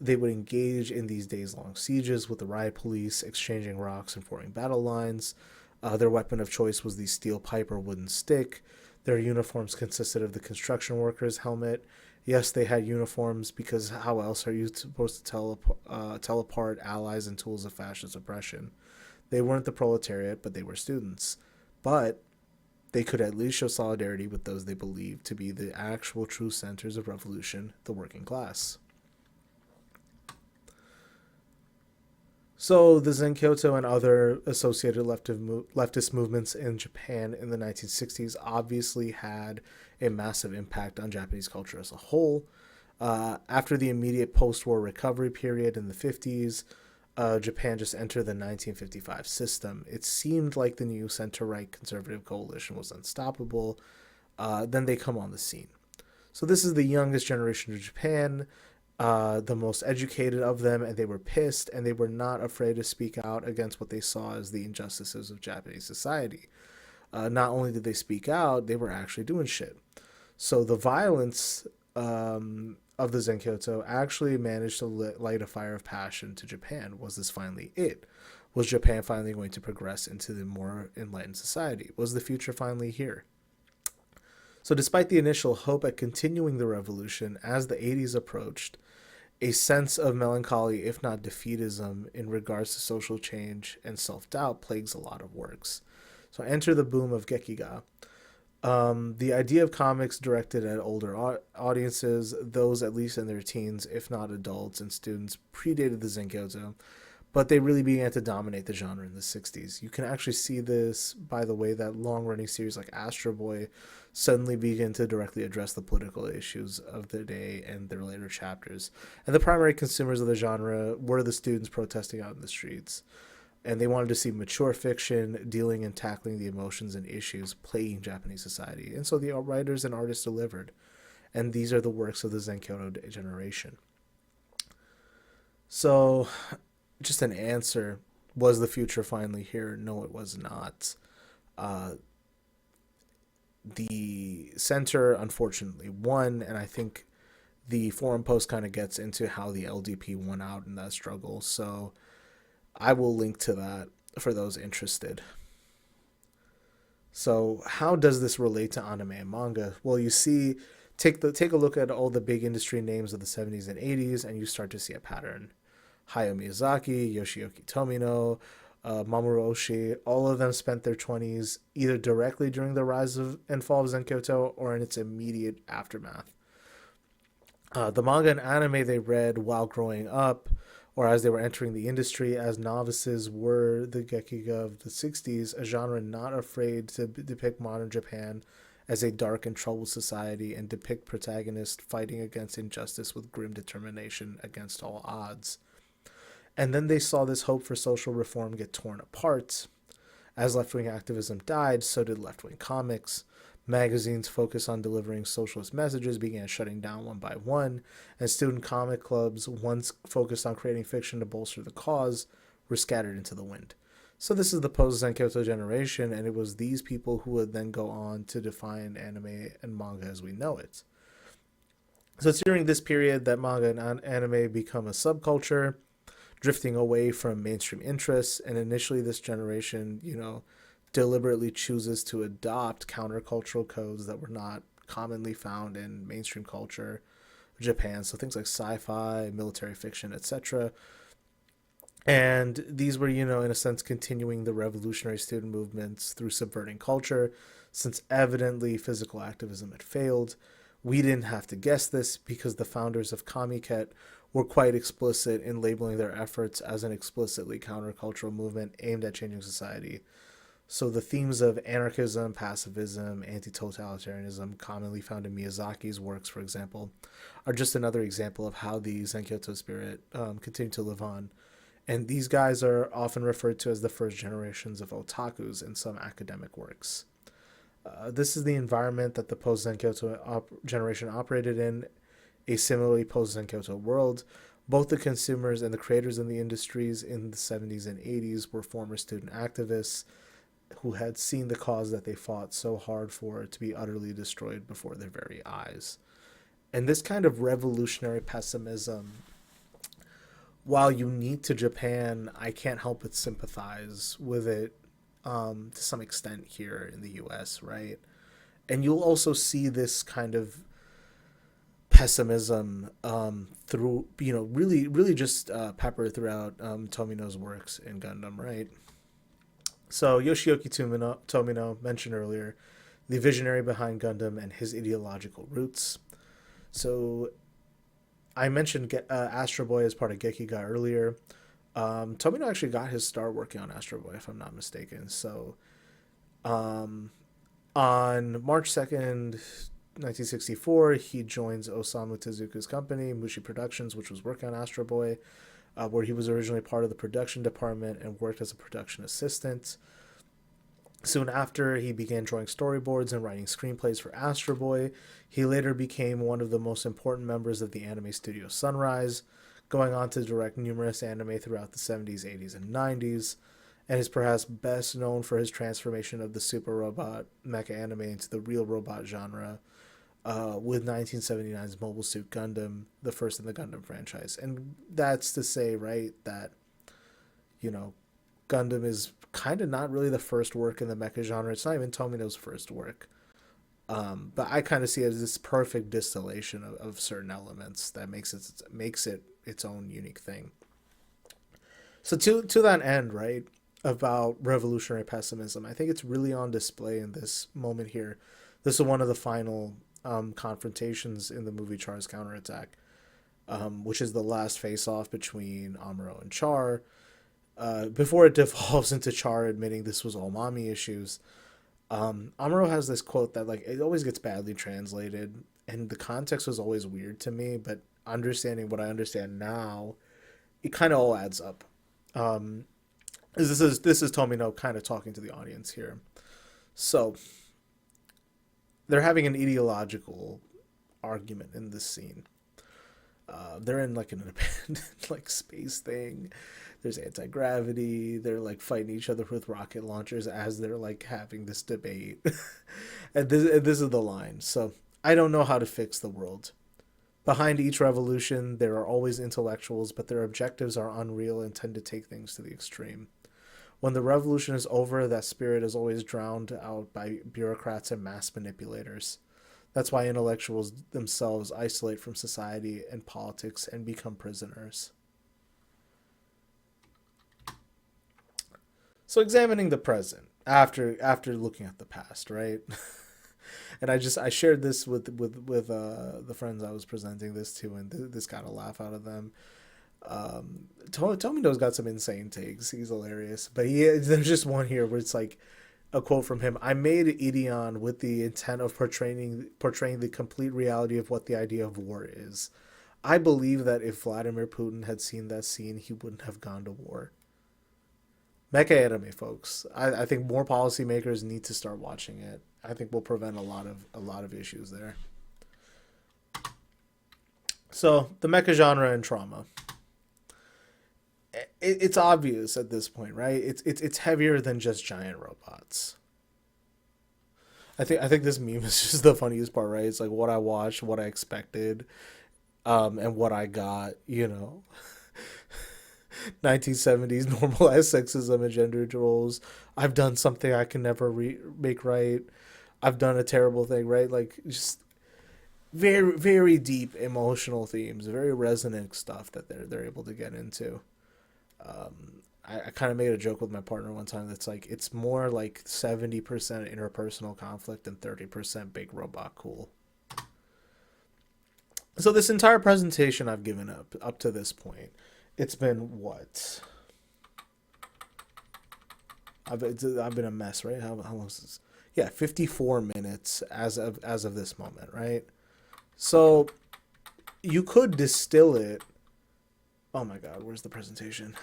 They would engage in these days-long sieges with the riot police, exchanging rocks and forming battle lines. Their weapon of choice was the steel pipe or wooden stick. Their uniforms consisted of the construction worker's helmet. Yes, they had uniforms because how else are you supposed to tell apart allies and tools of fascist oppression? They weren't the proletariat, but they were students. But they could at least show solidarity with those they believed to be the actual true centers of revolution, the working class. So the Zenkyoto and other associated leftist movements in Japan in the 1960s obviously had a massive impact on Japanese culture as a whole. After the immediate post-war recovery period in the 50s, Japan just entered the 1955 system. It seemed like the new center-right conservative coalition was unstoppable. Then they come on the scene. So this is the youngest generation of Japan, the most educated of them, and they were pissed, and they were not afraid to speak out against what they saw as the injustices of Japanese society. Not only did they speak out, they were actually doing shit. So the violence of the Zenkyoto actually managed to light a fire of passion to Japan. Was this finally it? Was Japan finally going to progress into the more enlightened society? Was the future finally here? So despite the initial hope at continuing the revolution, as the 80s approached, a sense of melancholy, if not defeatism, in regards to social change and self-doubt plagues a lot of works. So enter the boom of Gekiga. The idea of comics directed at older audiences, those at least in their teens, if not adults and students, predated the Zenkyoto, but they really began to dominate the genre in the 60s. You can actually see this by the way that long-running series like Astro Boy suddenly began to directly address the political issues of the day and their later chapters. And the primary consumers of the genre were the students protesting out in the streets. And they wanted to see mature fiction dealing and tackling the emotions and issues plaguing Japanese society. And so the writers and artists delivered. And these are the works of the Zenkyoto generation. So, just an answer. Was the future finally here? No, it was not. The center, unfortunately, won. And I think the forum post kind of gets into how the LDP won out in that struggle. So I will link to that for those interested. So how does this relate to anime and manga? Well, you see, take a look at all the big industry names of the 70s and 80s, and you start to see a pattern. Hayao Miyazaki, Yoshiyuki Tomino, Mamoru Oshii, all of them spent their 20s either directly during the rise of and fall of Zenkyoto or in its immediate aftermath. The manga and anime they read while growing up or as they were entering the industry as novices were the Gekiga of the 60s, a genre not afraid to depict modern Japan as a dark and troubled society and depict protagonists fighting against injustice with grim determination against all odds. And then they saw this hope for social reform get torn apart. As left-wing activism died, so did left-wing comics. Magazines focused on delivering socialist messages began shutting down one by one, and student comic clubs, once focused on creating fiction to bolster the cause, were scattered into the wind. So this is the post-Zenkyoto generation, and it was these people who would then go on to define anime and manga as we know it. So it's during this period that manga and anime become a subculture, drifting away from mainstream interests, and initially this generation, deliberately chooses to adopt countercultural codes that were not commonly found in mainstream culture Japan, so things like sci-fi, military fiction, etc. And these were, in a sense, continuing the revolutionary student movements through subverting culture, since evidently physical activism had failed. We didn't have to guess this because the founders of Kamiket were quite explicit in labeling their efforts as an explicitly countercultural movement aimed at changing society. So the themes of anarchism, pacifism, anti-totalitarianism, commonly found in Miyazaki's works, for example, are just another example of how the Zenkyoto spirit continued to live on And these guys are often referred to as the first generations of otakus in some academic works. This is the environment that the post Zenkyoto generation operated in, a similarly post Zenkyoto world. Both the consumers and the creators in the industries in the 70s and 80s were former student activists who had seen the cause that they fought so hard for to be utterly destroyed before their very eyes. And this kind of revolutionary pessimism, while unique to Japan, I can't help but sympathize with it to some extent here in the US, right? And you'll also see this kind of pessimism through, really just pepper throughout Tomino's works in Gundam, right? So Yoshiyuki Tomino mentioned earlier the visionary behind Gundam and his ideological roots. So I mentioned Astro Boy as part of Gekiga earlier. Tomino actually got his start working on Astro Boy, if I'm not mistaken. So on March 2nd, 1964, he joins Osamu Tezuka's company, Mushi Productions, which was working on Astro Boy, where he was originally part of the production department and worked as a production assistant. Soon after, he began drawing storyboards and writing screenplays for Astro Boy. He later became one of the most important members of the anime studio Sunrise, going on to direct numerous anime throughout the 70s, 80s, and 90s, and is perhaps best known for his transformation of the super robot mecha anime into the real robot genre with 1979's Mobile Suit Gundam, the first in the Gundam franchise. And that's to say, right, that, Gundam is kind of not really the first work in the mecha genre. It's not even Tomino's first work. But I kind of see it as this perfect distillation of certain elements that makes it its own unique thing. So to that end, right, about revolutionary pessimism, I think it's really on display in this moment here. This is one of the final confrontations in the movie Char's Counterattack, which is the last face-off between Amuro and Char. Before it devolves into Char admitting this was all mommy issues, Amuro has this quote that it always gets badly translated, and the context was always weird to me, but understanding what I understand now, it kind of all adds up. This is Tomino kind of talking to the audience here. So they're having an ideological argument in this scene. They're in an abandoned space thing. There's anti-gravity. They're fighting each other with rocket launchers as they're having this debate. and this is the line. So, I don't know how to fix the world. Behind each revolution, there are always intellectuals, but their objectives are unreal and tend to take things to the extreme. When the revolution is over, that spirit is always drowned out by bureaucrats and mass manipulators. That's why intellectuals themselves isolate from society and politics and become prisoners. So examining the present after looking at the past, right? And I shared this with the friends I was presenting this to, and this got a laugh out of them. Tomino's got some insane takes. He's hilarious, but there's just one here where it's a quote from him. I made Ideon with the intent of portraying the complete reality of what the idea of war is. I believe that if Vladimir Putin had seen that scene, he wouldn't have gone to war. Mecha anime, folks. I think more policymakers need to start watching it. I think we'll prevent a lot of issues there. So the mecha genre and trauma. It's obvious at this point, right? It's heavier than just giant robots. I think this meme is just the funniest part, right? It's what I watched, what I expected, and what I got. 1970s normalized sexism and gender roles. I've done something I can never make right. I've done a terrible thing, right? Just very, very deep emotional themes, very resonant stuff that they're able to get into. I kind of made a joke with my partner one time that's it's more 70% interpersonal conflict and 30% big robot cool. So this entire presentation I've given up to this point, it's been what? I've been a mess, right? How long is this? Yeah, 54 minutes as of this moment, right? So you could distill it. Oh my God, where's the presentation?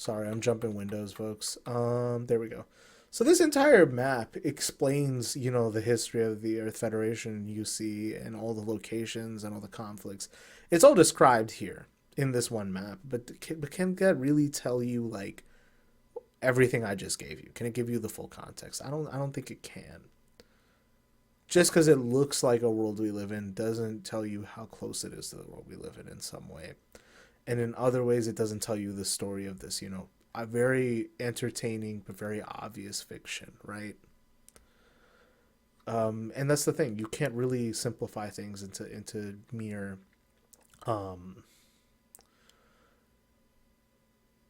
Sorry, I'm jumping windows, folks. There we go. So this entire map explains, the history of the Earth Federation, UC, and all the locations and all the conflicts. It's all described here in this one map, but can that really tell you like everything I just gave you? Can it give you the full context? I don't think it can. Just because it looks like a world we live in doesn't tell you how close it is to the world we live in some way. And in other ways, it doesn't tell you the story of this, a very entertaining but very obvious fiction, right? And that's the thing. You can't really simplify things into mere um,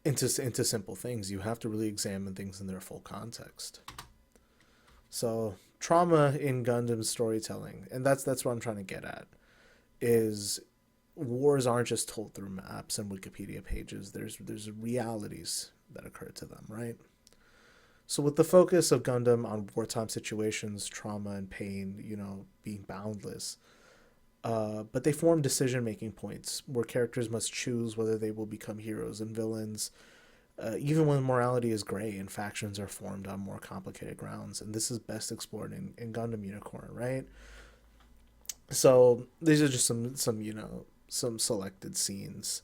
into simple things. You have to really examine things in their full context. So trauma in Gundam storytelling, and that's what I'm trying to get at, is wars aren't just told through maps and Wikipedia pages. There's realities that occur to them, right? So with the focus of Gundam on wartime situations, trauma and pain, being boundless, but they form decision-making points where characters must choose whether they will become heroes and villains, even when morality is gray and factions are formed on more complicated grounds. And this is best explored in Gundam Unicorn, right? So these are just some selected scenes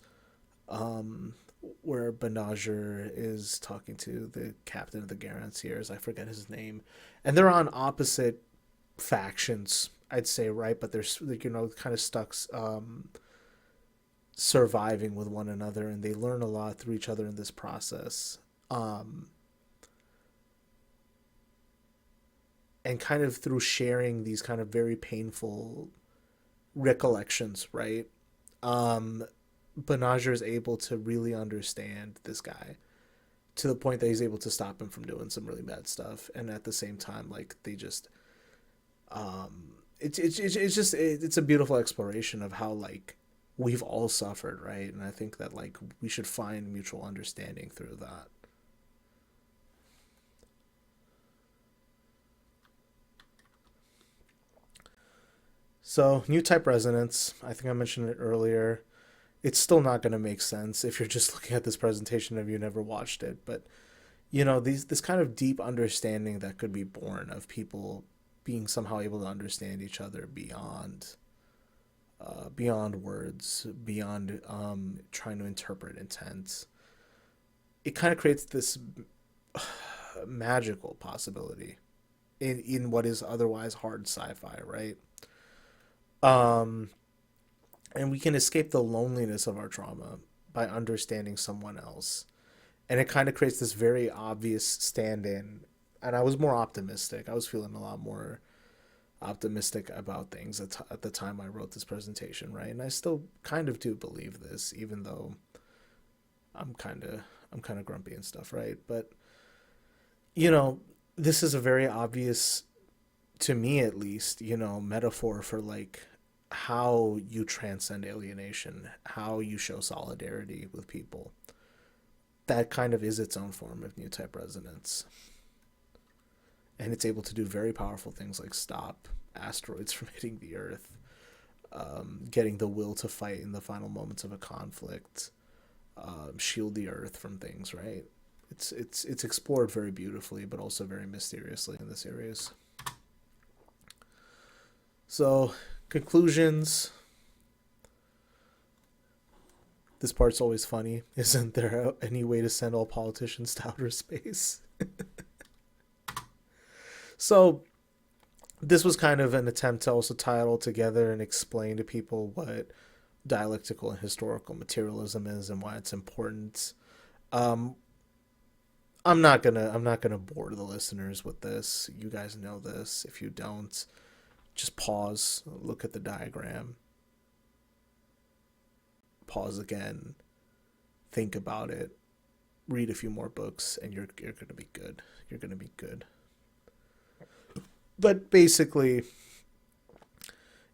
where Benager is talking to the captain of the Garantiers. I forget his name. And they're on opposite factions, I'd say, right? But they're, like, kind of stuck surviving with one another, and they learn a lot through each other in this process. And kind of through sharing these kind of very painful recollections, right? Benager is able to really understand this guy to the point that he's able to stop him from doing some really bad stuff, and at the same time, like, they just, it's a beautiful exploration of how, like, we've all suffered, right? And I think that, like, we should find mutual understanding through that. So, new type resonance, I think I mentioned it earlier. It's still not going to make sense if you're just looking at this presentation if you never watched it. But, this kind of deep understanding that could be born of people being somehow able to understand each other beyond words, beyond trying to interpret intent. It kind of creates this magical possibility in what is otherwise hard sci-fi, right? Um, and we can escape the loneliness of our trauma by understanding someone else. And it kind of creates this very obvious stand-in. And I was more optimistic. I was feeling a lot more optimistic about things at the time I wrote this presentation, right? And I still kind of do believe this, even though I'm kind of grumpy and stuff, right? But this is a very obvious, to me at least, metaphor for, like, how you transcend alienation, how you show solidarity with people. That kind of is its own form of new type resonance. And it's able to do very powerful things like stop asteroids from hitting the Earth, getting the will to fight in the final moments of a conflict, shield the Earth from things, right? It's explored very beautifully, but also very mysteriously in the series. So, conclusions. This part's always funny. Isn't there any way to send all politicians to outer space? So, this was kind of an attempt to also tie it all together and explain to people what dialectical and historical materialism is and why it's important. Um, I'm not gonna bore the listeners with this. You guys know this. If you don't, just pause, look at the diagram, pause again, think about it, read a few more books, and you're gonna be good. You're gonna be good. But basically,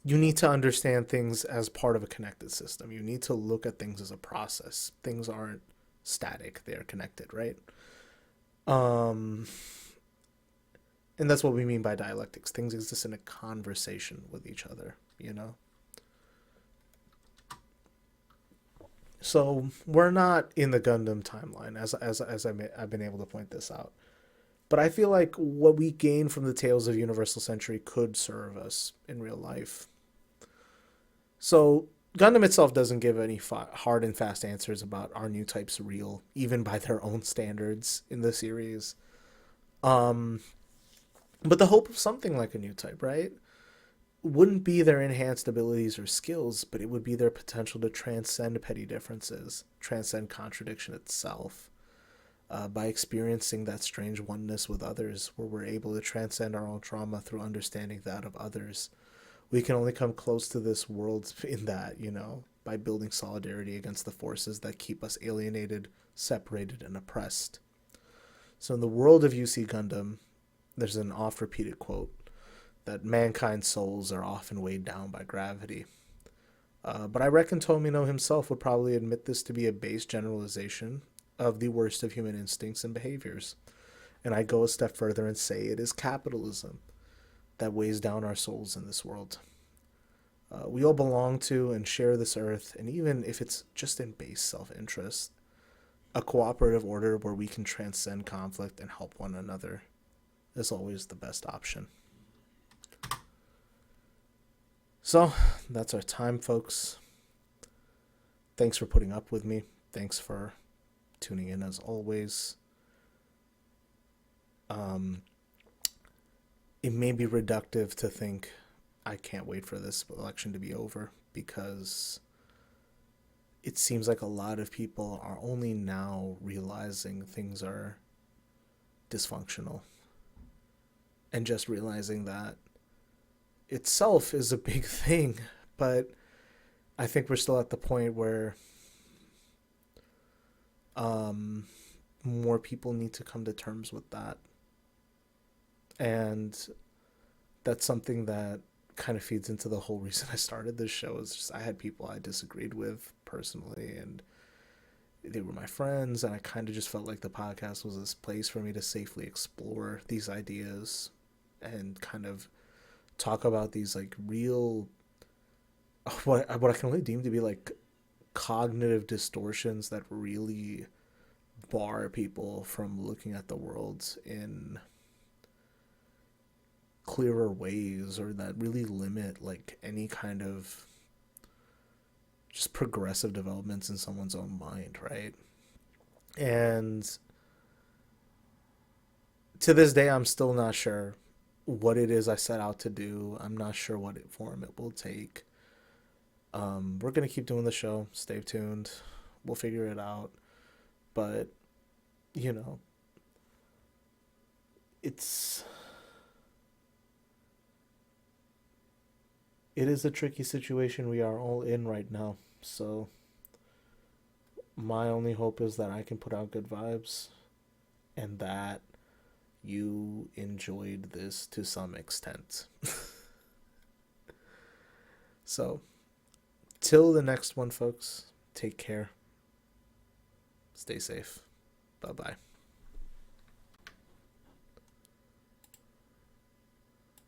you need to understand things as part of a connected system. You need to look at things as a process. Things aren't static; they are connected, right? Um, and that's what we mean by dialectics. Things exist in a conversation with each other. So we're not in the Gundam timeline, I've been able to point this out. But I feel like what we gain from the Tales of Universal Century could serve us in real life. So Gundam itself doesn't give any hard and fast answers about are new types real, even by their own standards in the series. Um, but the hope of something like a new type, right, wouldn't be their enhanced abilities or skills, but it would be their potential to transcend petty differences, transcend contradiction itself. By experiencing that strange oneness with others, where we're able to transcend our own trauma through understanding that of others, we can only come close to this world in that, by building solidarity against the forces that keep us alienated, separated, and oppressed. So, in the world of UC Gundam, there's an oft repeated quote that mankind's souls are often weighed down by gravity. But I reckon Tomino himself would probably admit this to be a base generalization of the worst of human instincts and behaviors. And I go a step further and say it is capitalism that weighs down our souls in this world. We all belong to and share this earth, and even if it's just in base self interest, a cooperative order where we can transcend conflict and help one another is always the best option. So, that's our time, folks. Thanks for putting up with me. Thanks for tuning in as always. It may be reductive to think I can't wait for this election to be over, because it seems like a lot of people are only now realizing things are dysfunctional, and just realizing that itself is a big thing. But I think we're still at the point where more people need to come to terms with that. And that's something that kind of feeds into the whole reason I started this show. Is just I had people I disagreed with personally, and they were my friends, and I kind of just felt like the podcast was this place for me to safely explore these ideas and kind of talk about these like real what I can only deem to be like cognitive distortions that really bar people from looking at the world in clearer ways, or that really limit like any kind of just progressive developments in someone's own mind, right? And to this day, I'm still not sure what it is I set out to do. I'm not sure what form it will take. We're gonna keep doing the show. Stay tuned. We'll figure it out. But you know, it's it is a tricky situation we are all in right now. So my only hope is that I can put out good vibes, and that you enjoyed this to some extent. So, till the next one, folks, take care. Stay safe. Bye bye.